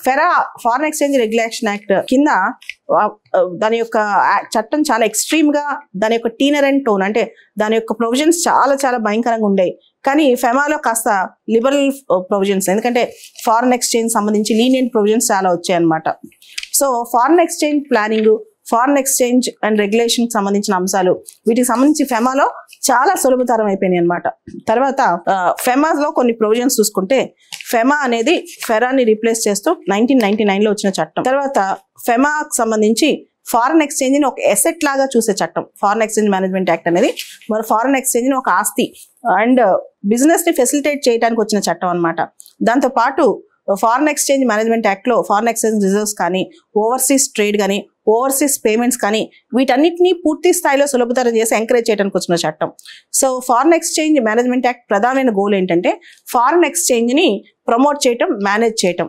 FERA foreign exchange regulation act కింద దాని యొక్క చట్టం చాలా ఎక్స్ట్రీమ్ గా, దాని యొక్క టీనర్ అండ్ టోన్ అంటే దాని యొక్క ప్రొవిజన్స్ చాలా చాలా భయంకరంగా ఉండేవి. కానీ ఫెమాలో కాస్త లిబరల్ ప్రొవిజన్స్, ఎందుకంటే ఫారెన్ ఎక్స్చేంజ్ సంబంధించి లీనియంట్ ప్రొవిజన్స్ చాలా వచ్చాయి అన్నమాట. So foreign exchange planning, foreign exchange and regulation సంబంధించిన అంశాలు, వీటికి సంబంధించి ఫెమాలో చాలా సులభతరం అయిపోయినాయి అనమాట. తర్వాత ఫెమాలో కొన్ని ప్రొవిజన్స్ చూసుకుంటే, ఫెమా అనేది ఫెరాని రీప్లేస్ చేస్తూ 1999లో వచ్చిన చట్టం. తర్వాత ఫెమాకు సంబంధించి ఫారెన్ ఎక్స్చేంజ్ ని ఒక ఎసెట్ లాగా చూసే చట్టం, ఫారెన్ ఎక్స్చేంజ్ మేనేజ్మెంట్ యాక్ట్ అనేది మరి ఫారెన్ ఎక్స్చేంజ్ ని ఒక ఆస్తి అండ్ బిజినెస్ ని ఫెసిలిటేట్ చేయడానికి వచ్చిన చట్టం అనమాట. దాంతో పాటు ఫారెన్ ఎక్స్చేంజ్ మేనేజ్మెంట్ యాక్ట్ లో ఫారెన్ ఎక్స్చేంజ్ రిజర్వ్స్ కానీ, ఓవర్సీస్ ట్రేడ్ కానీ, ఓవర్సీస్ పేమెంట్స్ కానీ, వీటన్నిటిని పూర్తి స్థాయిలో సులభతరం చేసి ఎంకరేజ్ చేయడానికి వచ్చిన చట్టం. So foreign exchange management act ప్రధానమైన గోల్ ఏంటంటే ఫారెన్ ఎక్స్చేంజ్ ని ప్రమోట్ చేయటం, మేనేజ్ చేయటం.